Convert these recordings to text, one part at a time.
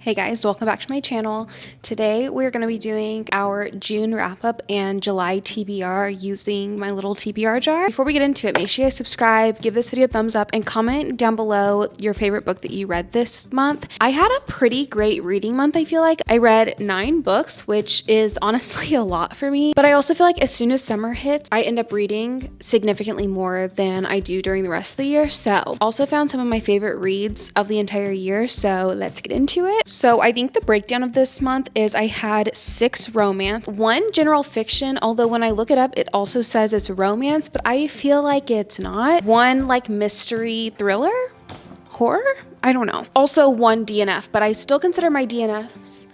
Hey guys, welcome back to my channel. Today we're going to be doing our June wrap up and July TBR using my little TBR jar. Before we get into it, make sure you subscribe, give this video a thumbs up, and comment down below your favorite book that you read this month. I had a pretty great reading month, I feel like. I read 9 books, which is honestly a lot for me, but I also feel like as soon as summer hits, I end up reading significantly more than I do during the rest of the year. So also found some of my favorite reads of the entire year, so let's get into it. So I think the breakdown of this month is I had 6 romance, 1 general fiction, although when I look it up, it also says it's romance, but I feel like it's not. 1 like mystery thriller, horror, I don't know. Also 1 DNF, but I still consider my DNFs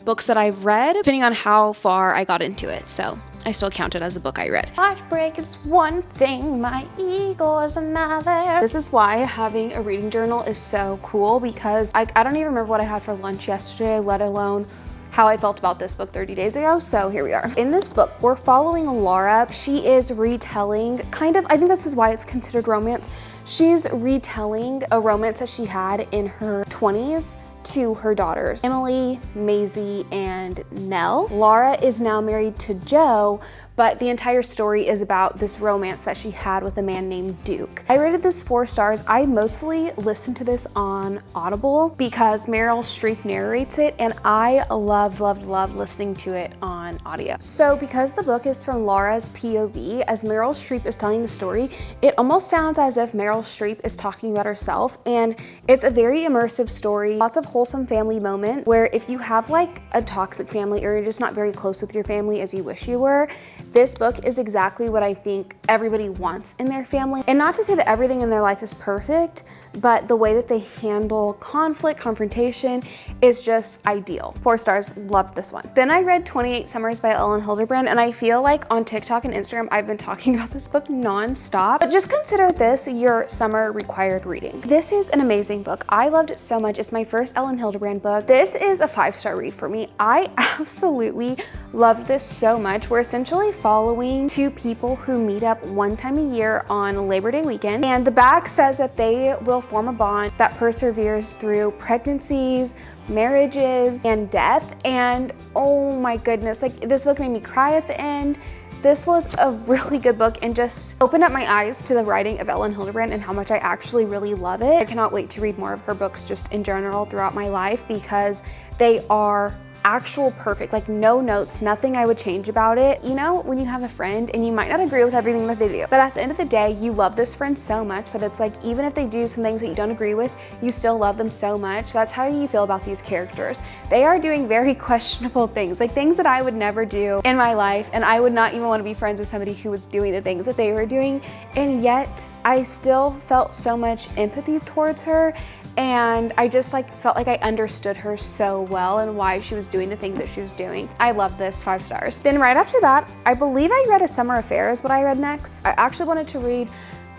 books that I've read, depending on how far I got into it. So I still count it as a book I read. Heartbreak is one thing, my ego is another. This is why having a reading journal is so cool, because I don't even remember what I had for lunch yesterday, let alone how I felt about this book 30 days ago. So here we are. In this book, we're following Laura. She is retelling kind of, I think this is why it's considered romance. She's retelling a romance that she had in her 20s to her daughters, Emily, Maisie, and Nell. Laura is now married to Joe, but the entire story is about this romance that she had with a man named Duke. I rated this 4 stars. I mostly listened to this on Audible because Meryl Streep narrates it, and I loved listening to it on audio. So because the book is from Laura's POV, as Meryl Streep is telling the story, it almost sounds as if Meryl Streep is talking about herself, and it's a very immersive story. Lots of wholesome family moments where if you have like a toxic family or you're just not very close with your family as you wish you were, this book is exactly what I think everybody wants in their family. And not to say that everything in their life is perfect, but the way that they handle conflict, confrontation is just ideal. 4 stars, loved this one. Then I read 28 Summers by Ellen Hilderbrand, and I feel like on TikTok and Instagram, I've been talking about this book non-stop, but just consider this your summer required reading. This is an amazing book. I loved it so much. It's my first Ellen Hilderbrand book. This is a 5-star read for me. I absolutely loved this so much. We're essentially following 2 people who meet up one time a year on Labor Day weekend, and the back says that they will form a bond that perseveres through pregnancies, marriages, and death. And oh my goodness, like this book made me cry at the end. This was a really good book and just opened up my eyes to the writing of Ellen Hilderbrand and how much I actually really love it. I cannot wait to read more of her books just in general throughout my life because they are actual perfect, like no notes, nothing I would change about it. You know, when you have a friend and you might not agree with everything that they do, but at the end of the day, you love this friend so much that it's like, even if they do some things that you don't agree with, you still love them so much. That's how you feel about these characters. They are doing very questionable things, like things that I would never do in my life, and I would not even want to be friends with somebody who was doing the things that they were doing, and yet I still felt so much empathy towards her. And I just like felt like I understood her so well and why she was doing the things that she was doing. I love this, 5 stars. Then right after that, I believe I read A Summer Affair is what I read next. I actually wanted to read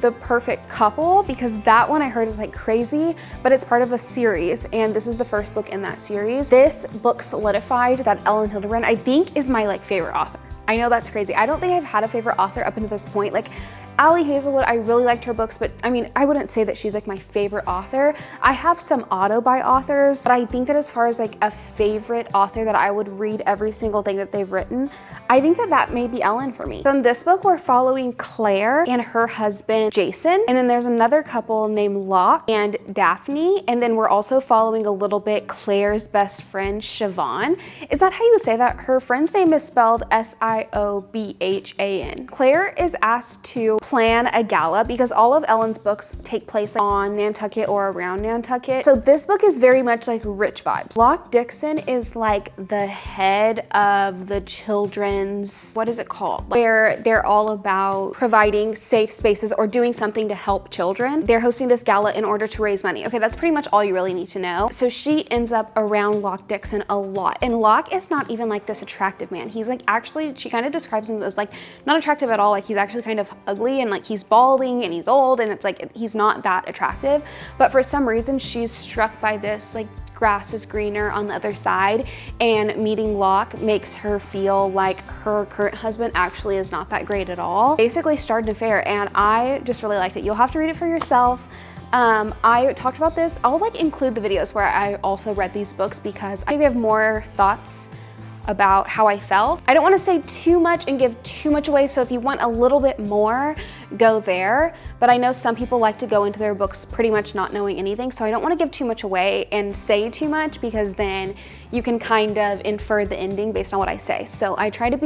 The Perfect Couple because that one I heard is like crazy, but it's part of a series, and this is the first book in that series. This book solidified that Ellen Hilderbrand, I think, is my like favorite author. I know that's crazy. I don't think I've had a favorite author up until this point. Like Ali Hazelwood, I really liked her books, but I mean, I wouldn't say that she's like my favorite author. I have some auto by authors, but I think that as far as like a favorite author that I would read every single thing that they've written, I think that that may be Ellen for me. So in this book, we're following Claire and her husband, Jason. And then there's another couple named Locke and Daphne. And then we're also following a little bit Claire's best friend, Siobhan. Is that how you would say that? Her friend's name is spelled Siobhan. Claire is asked to plan a gala because all of Ellen's books take place on Nantucket or around Nantucket. So this book is very much like rich vibes. Locke Dixon is like the head of the children's, what is it called? Where they're all about providing safe spaces or doing something to help children. They're hosting this gala in order to raise money. Okay, that's pretty much all you really need to know. So she ends up around Locke Dixon a lot. And Locke is not even like this attractive man. He's like, actually, she kind of describes him as like not attractive at all. Like he's actually kind of ugly and like he's balding and he's old and it's like he's not that attractive, but for some reason she's struck by this like grass is greener on the other side, and meeting Locke makes her feel like her current husband actually is not that great at all. Basically started an affair, and I just really liked it. You'll have to read it for yourself, I talked about this. I'll like include the videos where I also read these books because I maybe have more thoughts about how I felt. I don't want to say too much and give too much away, so if you want a little bit more, go there. But I know some people like to go into their books pretty much not knowing anything, so I don't want to give too much away and say too much because then you can kind of infer the ending based on what I say. So I try to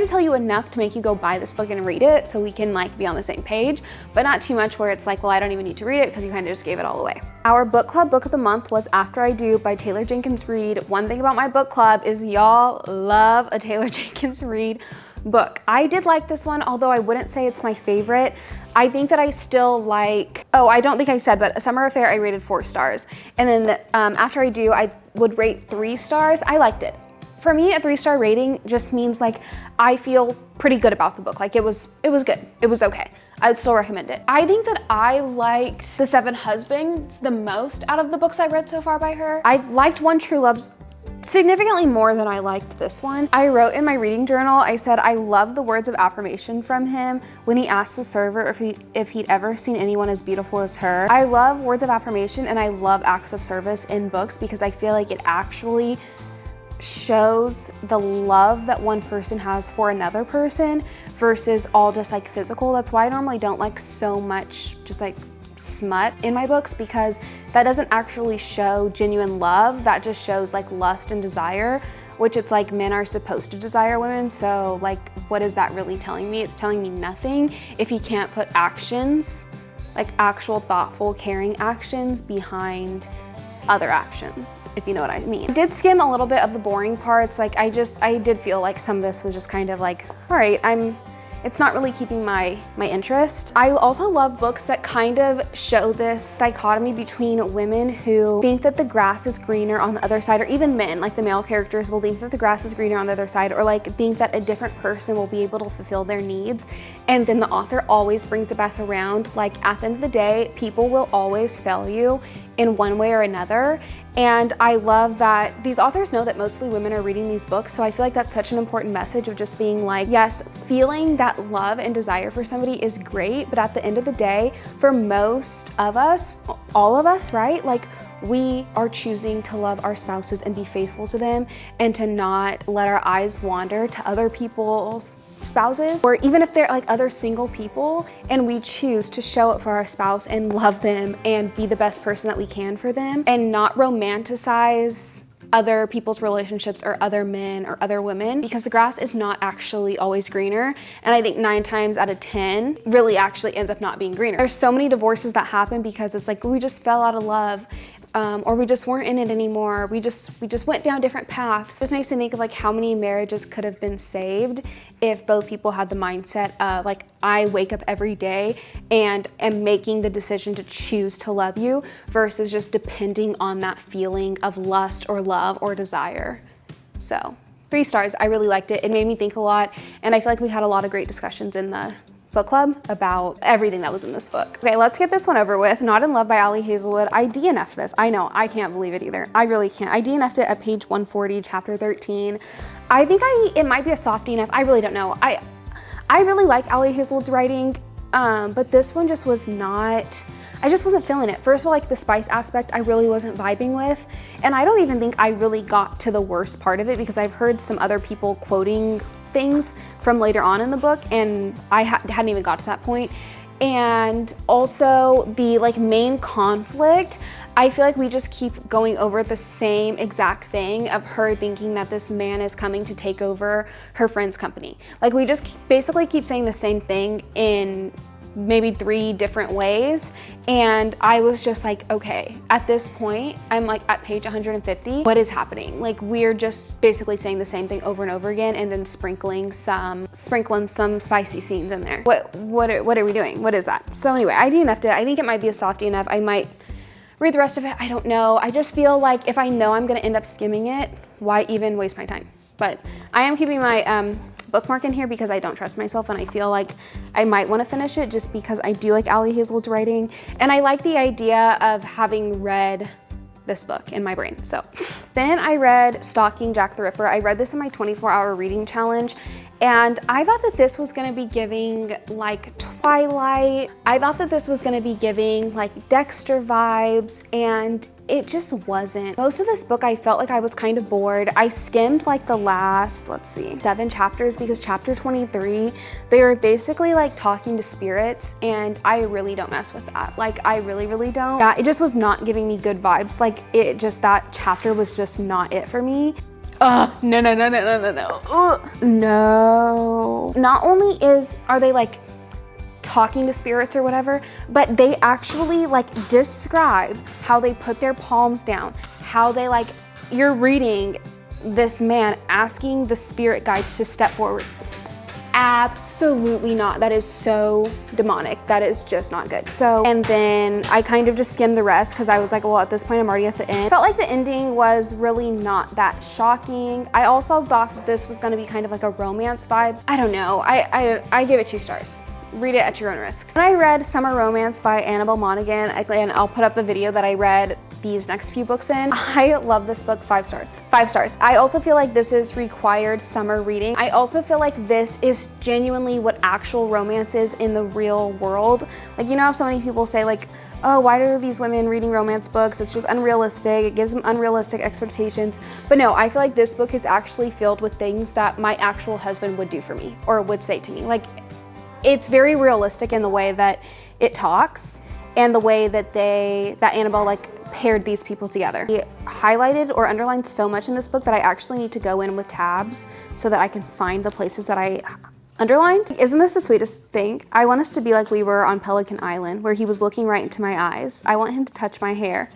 tell you enough to make you go buy this book and read it so we can like be on the same page, but not too much where it's like, well, I don't even need to read it because you kind of just gave it all away. Our book club book of the month was After I Do by Taylor Jenkins Reid. One thing about my book club is y'all love a Taylor Jenkins Reid book. I did like this one, although I wouldn't say it's my favorite. I think that I still like, oh, I don't think I said, but A Summer Affair, I rated 4 stars. And then After I Do, I would rate 3 stars. I liked it. For me, a 3-star rating just means like, I feel pretty good about the book. Like it was good. It was okay. I would still recommend it. I think that I liked The 7 Husbands the most out of the books I've read so far by her. I liked One True Love's significantly more than I liked this one. I wrote in my reading journal, I said, I love the words of affirmation from him when he asked the server if he'd ever seen anyone as beautiful as her. I love words of affirmation and I love acts of service in books because I feel like it actually shows the love that one person has for another person versus all just like physical. That's why I normally don't like so much just like smut in my books, because that doesn't actually show genuine love. That just shows like lust and desire, which it's like men are supposed to desire women. So like, what is that really telling me? It's telling me nothing if he can't put actions, like actual thoughtful, caring actions behind other actions, if you know what I mean. I did skim a little bit of the boring parts. Like I did feel like some of this was just kind of like, all right, it's not really keeping my interest. I also love books that kind of show this dichotomy between women who think that the grass is greener on the other side, or even men, like the male characters will think that the grass is greener on the other side, or like think that a different person will be able to fulfill their needs. And then the author always brings it back around. Like at the end of the day, people will always fail you in one way or another. And I love that these authors know that mostly women are reading these books. So I feel like that's such an important message of just being like, yes, feeling that love and desire for somebody is great. But at the end of the day, for most of us, all of us, right? Like we are choosing to love our spouses and be faithful to them and to not let our eyes wander to other people's spouses, or even if they're like other single people, and we choose to show up for our spouse and love them and be the best person that we can for them and not romanticize other people's relationships or other men or other women, because the grass is not actually always greener. And I think 9 times out of 10 really actually ends up not being greener. There's so many divorces that happen because it's like we just fell out of love. Or we just weren't in it anymore. We just went down different paths. This makes me think of like how many marriages could have been saved if both people had the mindset of like, I wake up every day and am making the decision to choose to love you versus just depending on that feeling of lust or love or desire. So 3 stars, I really liked it. It made me think a lot, and I feel like we had a lot of great discussions in the book club about everything that was in this book. Okay, let's get this one over with. Not in Love by Ali Hazelwood. I DNF'd this. I know, I can't believe it either. I really can't. I DNF'd it at page 140, chapter 13. I think it might be a soft DNF. I really don't know. I really like Ali Hazelwood's writing, but this one just was not, I just wasn't feeling it. First of all, like the spice aspect, I really wasn't vibing with. And I don't even think I really got to the worst part of it because I've heard some other people quoting things from later on in the book, and I hadn't even got to that point. And also the like main conflict, I feel like we just keep going over the same exact thing of her thinking that this man is coming to take over her friend's company. Like we just basically keep saying the same thing in maybe 3 different ways. And I was just like, okay, at this point, I'm like at page 150, what is happening? Like we're just basically saying the same thing over and over again and then sprinkling some spicy scenes in there. What are we doing? What is that? So anyway, I DNF'd it. I think it might be a soft DNF. I might read the rest of it. I don't know. I just feel like if I know I'm gonna end up skimming it, why even waste my time? But I am keeping my bookmark in here because I don't trust myself, and I feel like I might want to finish it just because I do like Ali Hazelwood's writing, and I like the idea of having read this book in my brain. So then I read Stalking Jack the Ripper. I read this in my 24-hour reading challenge, And I thought that this was gonna be giving like Twilight. I thought that this was gonna be giving like Dexter vibes, and it just wasn't. Most of this book, I felt like I was kind of bored. I skimmed like the last, let's see, 7 chapters, because chapter 23, they were basically like talking to spirits, and I really don't mess with that. Like, I really, really don't. Yeah, it just was not giving me good vibes. Like, it just, that chapter was just not it for me. No. No. Not only are they like talking to spirits or whatever, but they actually like describe how they put their palms down, how they like, you're reading this man asking the spirit guides to step forward. Absolutely not. That is so demonic. That is just not good. So, and then I kind of just skimmed the rest because I was like, well, at this point I'm already at the end. Felt like the ending was really not that shocking. I also thought that this was gonna be kind of like a romance vibe. I don't know. I give it 2 stars. Read it at your own risk. When I read Summer Romance by Annabelle Monaghan, and I'll put up the video that I read these next few books in, I love this book. 5 stars. 5 stars. I also feel like this is required summer reading. I also feel like this is genuinely what actual romance is in the real world. Like, you know how so many people say like, oh, why are these women reading romance books? It's just unrealistic. It gives them unrealistic expectations. But no, I feel like this book is actually filled with things that my actual husband would do for me or would say to me. Like, it's very realistic in the way that it talks and the way that Annabelle like paired these people together. He highlighted or underlined so much in this book that I actually need to go in with tabs so that I can find the places that I underlined. Isn't this the sweetest thing? I want us to be like we were on Pelican Island, where he was looking right into my eyes. I want him to touch my hair.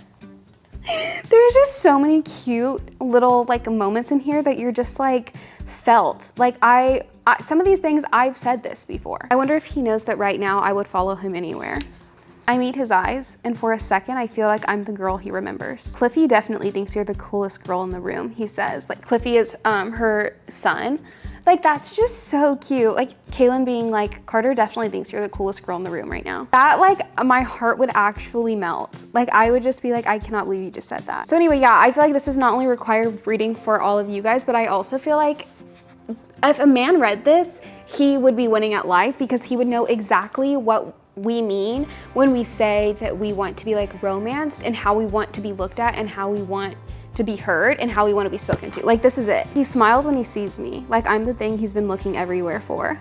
There's just so many cute little like moments in here that you're just like felt. Like some of these things, I've said this before. I wonder if he knows that right now I would follow him anywhere. I meet his eyes, and for a second, I feel like I'm the girl he remembers. Cliffy definitely thinks you're the coolest girl in the room, he says. Like, Cliffy is her son. Like, that's just so cute. Like, Kaylin being like, Carter definitely thinks you're the coolest girl in the room right now. That, like, my heart would actually melt. Like, I would just be like, I cannot believe you just said that. So anyway, yeah, I feel like this is not only required reading for all of you guys, but I also feel like if a man read this, he would be winning at life, because he would know exactly what we mean when we say that we want to be like romanced, and how we want to be looked at, and how we want to be heard, and how we want to be spoken to. Like, this is it. He smiles when he sees me. Like, I'm the thing he's been looking everywhere for.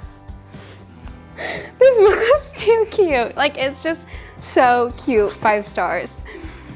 This book is too cute. Like, it's just so cute. 5 stars.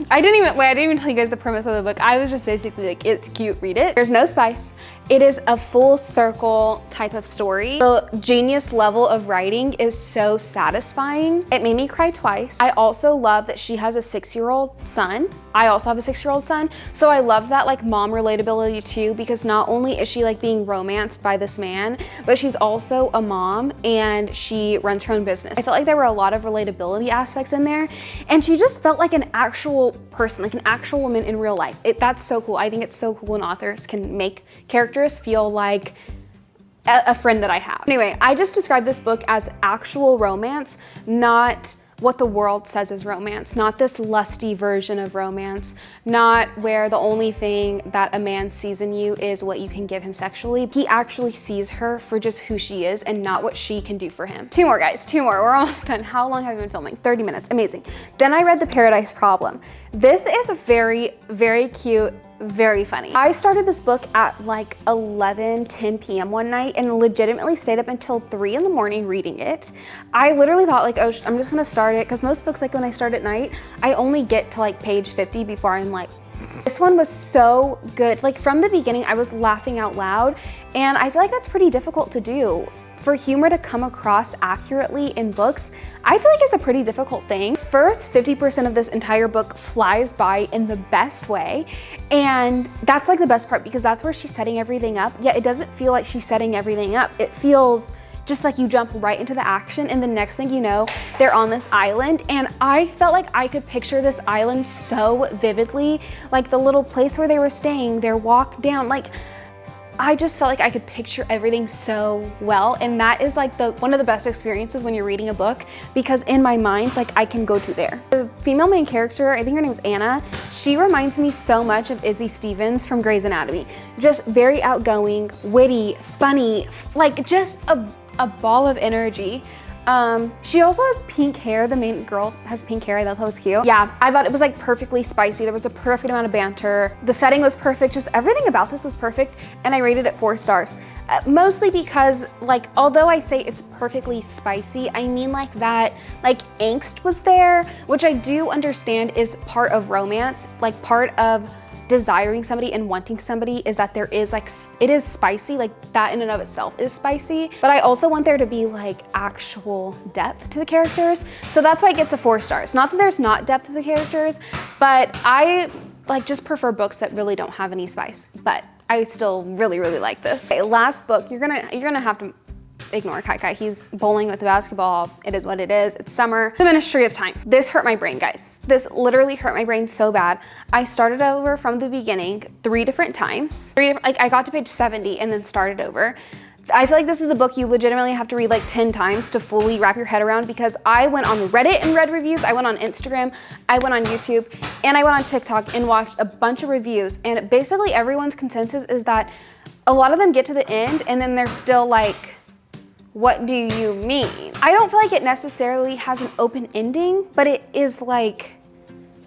I didn't even tell you guys the premise of the book. I was just basically like, it's cute, read it. There's no spice. It is a full circle type of story. The genius level of writing is so satisfying. It made me cry twice. I also love that she has a 6-year-old son. I also have a 6-year-old son. So I love that like mom relatability too, because not only is she like being romanced by this man, but she's also a mom and she runs her own business. I felt like there were a lot of relatability aspects in there, and she just felt like an actual person, like an actual woman in real life. That's so cool. I think it's so cool when authors can make characters feel like a friend that I have. Anyway, I just described this book as actual romance, not what the world says is romance, not this lusty version of romance, not where the only thing that a man sees in you is what you can give him sexually. He actually sees her for just who she is and not what she can do for him. 2 more, guys, 2 more. We're almost done. How long have I been filming? 30 minutes. Amazing. Then I read The Paradise Problem. This is very, very cute, very funny. I started this book at like 10 p.m. one night and legitimately stayed up until 3 in the morning reading it. I literally thought like, oh, I'm just gonna start it, because most books, like when I start at night, I only get to like page 50 before I'm like, this one was so good. Like, from the beginning, I was laughing out loud, and I feel like that's pretty difficult to do. For humor to come across accurately in books, I feel like it's a pretty difficult thing. First 50% of this entire book flies by in the best way, and that's like the best part, because that's where she's setting everything up. Yet it doesn't feel like she's setting everything up. It feels just like you jump right into the action, and the next thing you know, they're on this island, and I felt like I could picture this island so vividly, like the little place where they were staying, their walk down, like, I just felt like I could picture everything so well. And that is like one of the best experiences when you're reading a book, because in my mind, like I can go to there. The female main character, I think her name's Anna, she reminds me so much of Izzy Stevens from Grey's Anatomy. Just very outgoing, witty, funny, like just a ball of energy. She also has pink hair. The main girl has pink hair. I thought that was cute. Yeah, I thought it was like perfectly spicy. There was a perfect amount of banter. The setting was perfect. Just everything about this was perfect. And I rated it 4 stars. Mostly because, like, although I say it's perfectly spicy, I mean like that, like angst was there, which I do understand is part of romance, like part of desiring somebody and wanting somebody, is that there is like, it is spicy, like that in and of itself is spicy, but I also want there to be like actual depth to the characters. So that's why it gets a 4 stars. Not that there's not depth to the characters, but I like just prefer books that really don't have any spice, but I still really, really like this. Okay, last book, you're gonna have to ignore Kai Kai. He's bowling with the basketball. It is what it is. It's summer. The Ministry of Time. This hurt my brain, guys. This literally hurt my brain so bad. I started over from the beginning 3 different times. Like I got to page 70 and then started over. I feel like this is a book you legitimately have to read like 10 times to fully wrap your head around, because I went on Reddit and read reviews, I went on Instagram, I went on YouTube, and I went on TikTok and watched a bunch of reviews, and basically everyone's consensus is that a lot of them get to the end and then they're still like, what do you mean? I don't feel like it necessarily has an open ending, but it is like,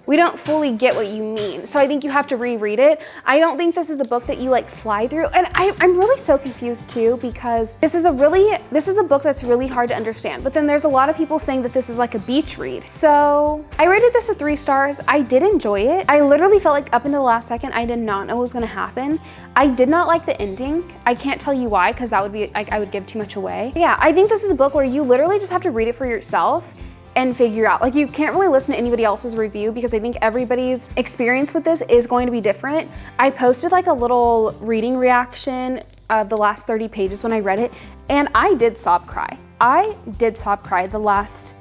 we don't fully get what you mean. So I think you have to reread it. I don't think this is a book that you like fly through. And I'm really so confused too, because this is a book that's really hard to understand. But then there's a lot of people saying that this is like a beach read. So I rated this a 3 stars. I did enjoy it. I literally felt like up until the last second, I did not know what was gonna happen. I did not like the ending. I can't tell you why, because that would be like, I would give too much away. But yeah, I think this is a book where you literally just have to read it for yourself and figure out, like you can't really listen to anybody else's review, because I think everybody's experience with this is going to be different. I posted like a little reading reaction of the last 30 pages when I read it, and I did sob cry. I did sob cry the last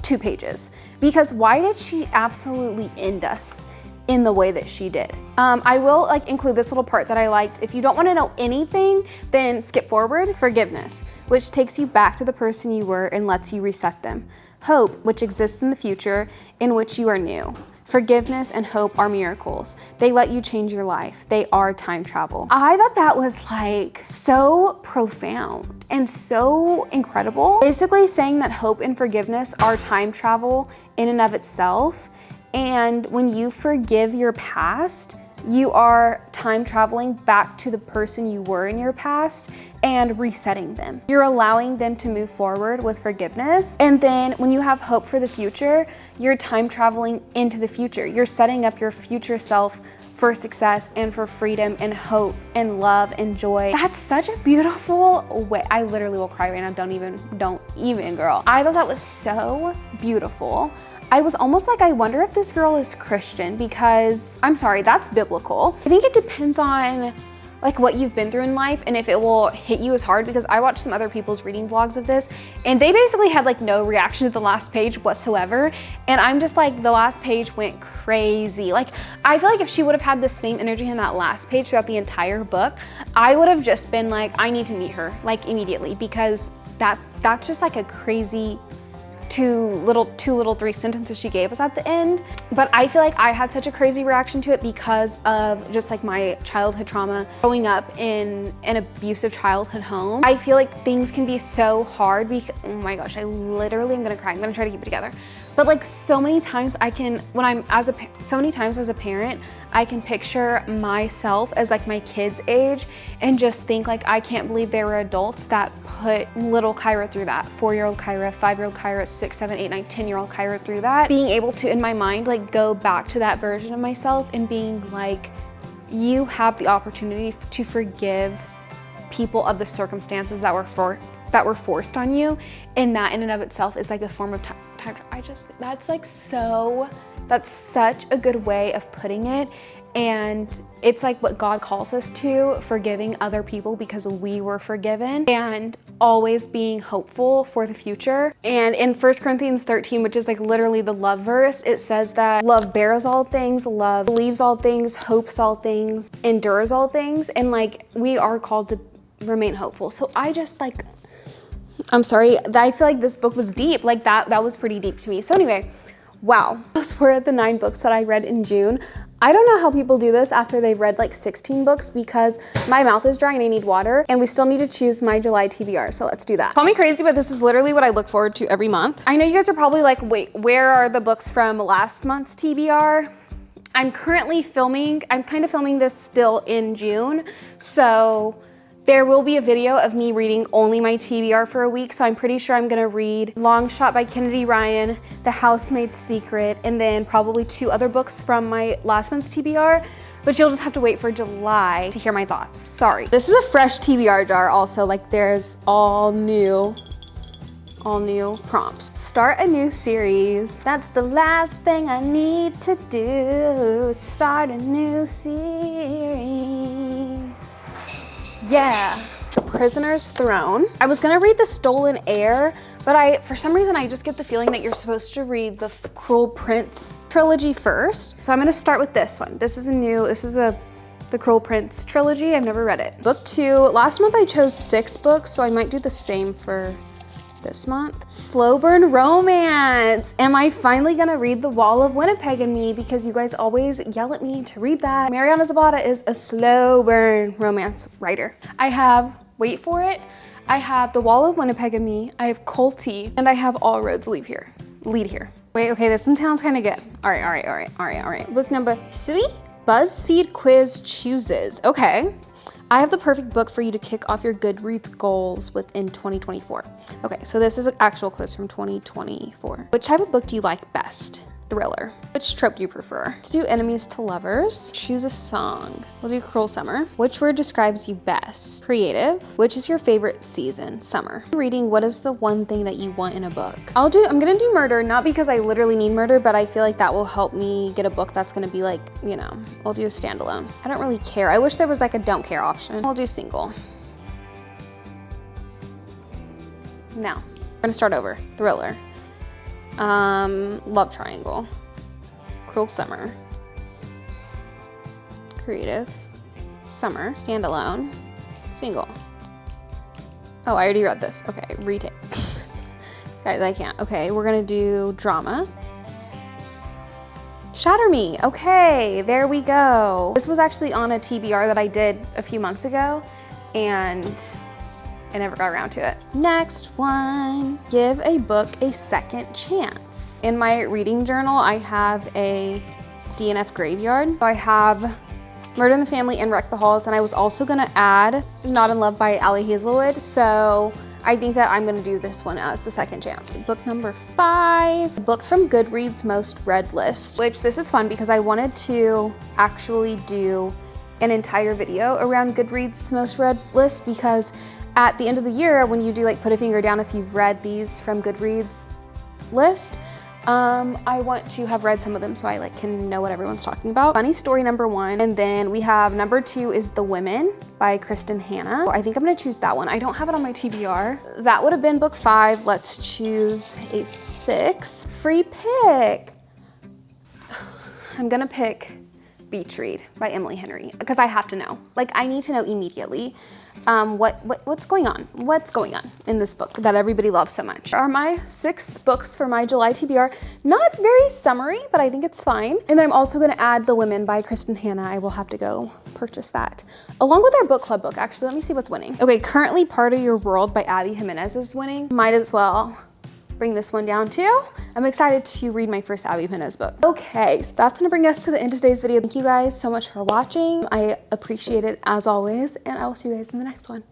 2 pages, because why did she absolutely end us in the way that she did? I will like include this little part that I liked. If you don't want to know anything, then skip forward. Forgiveness, which takes you back to the person you were and lets you reset them. Hope, which exists in the future in which you are new. Forgiveness and hope are miracles. They let you change your life. They are time travel. I thought that was like so profound and so incredible. Basically saying that hope and forgiveness are time travel in and of itself. And when you forgive your past, you are time traveling back to the person you were in your past and resetting them. You're allowing them to move forward with forgiveness. And then when you have hope for the future, you're time traveling into the future. You're setting up your future self for success and for freedom and hope and love and joy. That's such a beautiful way. I literally will cry right now. Don't even, girl. I thought that was so beautiful. I was almost like, I wonder if this girl is Christian, because I'm sorry, that's biblical. I think it depends on like what you've been through in life and if it will hit you as hard, because I watched some other people's reading vlogs of this and they basically had like no reaction to the last page whatsoever. And I'm just like, the last page went crazy. Like, I feel like if she would have had the same energy in that last page throughout the entire book, I would have just been like, I need to meet her like immediately, because that's just like a crazy two little 3 sentences she gave us at the end. But I feel like I had such a crazy reaction to it because of just like my childhood trauma, growing up in an abusive childhood home. I feel like things can be so hard because, oh my gosh, I literally am gonna cry. I'm gonna try to keep it together. But like so many times so many times as a parent, I can picture myself as like my kid's age and just think like, I can't believe there were adults that put little Kyra through that. 4-year-old Kyra, 5-year-old Kyra, 6, 7, 8, 9, 10-year-old Kyra through that. Being able to, in my mind, like go back to that version of myself and being like, you have the opportunity to forgive people of the circumstances that were forced on you. And that in and of itself is like a form of time. That's such a good way of putting it. And it's like what God calls us to, forgiving other people because we were forgiven, and always being hopeful for the future. And in 1 Corinthians 13, which is like literally the love verse, it says that love bears all things, love believes all things, hopes all things, endures all things. And like, we are called to remain hopeful. So I just like, I'm sorry, I feel like this book was deep. Like that was pretty deep to me. So anyway, wow, those were the 9 books that I read in June. I don't know how people do this after they've read like 16 books, because my mouth is dry and I need water, and we still need to choose my July TBR, so let's do that. Call me crazy, but this is literally what I look forward to every month. I know you guys are probably like, wait, where are the books from last month's TBR? I'm currently filming, I'm kind of filming this still in June, so there will be a video of me reading only my TBR for a week, so I'm pretty sure I'm gonna read Long Shot by Kennedy Ryan, The Housemaid's Secret, and then probably 2 other books from my last month's TBR, but you'll just have to wait for July to hear my thoughts, sorry. This is a fresh TBR jar also, like there's all new prompts. Start a new series. That's the last thing I need to do, start a new series. Yeah, The Prisoner's Throne. I was gonna read The Stolen Heir, but for some reason, I just get the feeling that you're supposed to read the Cruel Prince trilogy first. So I'm gonna start with this one. This is the Cruel Prince trilogy. I've never read it. Book 2, last month I chose 6 books, so I might do the same for this month. Slow burn romance. Am I finally gonna read The Wall of Winnipeg and Me? Because you guys always yell at me to read that. Mariana Zapata is a slow burn romance writer. I have, wait for it, I have The Wall of Winnipeg and Me, I have Colty, and I have All Roads Lead Here. Wait, okay, this one sounds kind of good. All right. Book number 3, BuzzFeed Quiz Chooses. Okay. I have the perfect book for you to kick off your Goodreads goals within 2024. Okay, so this is an actual quiz from 2024. Which type of book do you like best? Thriller. Which trope do you prefer? Let's do enemies to lovers. Choose a song. We'll do Cruel Summer. Which word describes you best? Creative. Which is your favorite season? Summer. Reading, what is the one thing that you want in a book? I'm gonna do murder, not because I literally need murder, but I feel like that will help me get a book that's gonna be like, you know, I'll do a standalone. I don't really care. I wish there was like a don't care option. I'll do single. Now, we're gonna start over. Thriller. Love triangle. Cruel Summer. Creative. Summer. Standalone. Single. Oh, I already read this. Okay, retake. Guys, I can't. Okay, we're gonna do drama. Shatter Me. Okay, there we go. This was actually on a TBR that I did a few months ago, and I never got around to it. Next one, give a book a second chance. In my reading journal, I have a DNF graveyard. So I have Murder in the Family and Wreck the Halls, and I was also gonna add Not in Love by Ali Hazelwood, so I think that I'm gonna do this one as the second chance. Book number 5, a book from Goodreads most read list, which this is fun because I wanted to actually do an entire video around Goodreads most read list, because at the end of the year, when you do like put a finger down if you've read these from Goodreads list, I want to have read some of them so I like can know what everyone's talking about. Funny story number 1, and then we have number 2 is The Women by Kristen Hanna. I think I'm gonna choose that one. I don't have it on my TBR. That would have been book 5. Let's choose a 6. Free pick. I'm gonna pick Beach Read by Emily Henry because I have to know. Like, I need to know immediately what's going on? What's going on in this book that everybody loves so much? Are my 6 books for my July TBR. Not very summary, but I think it's fine. And then I'm also gonna add The Women by Kristen Hanna. I will have to go purchase that. Along with our book club book, actually, let me see what's winning. Okay, currently Part of Your World by Abby Jimenez is winning. Might as well bring this one down too. I'm excited to read my first Abby Jimenez book. Okay, so that's gonna bring us to the end of today's video. Thank you guys so much for watching. I appreciate it as always, and I will see you guys in the next one.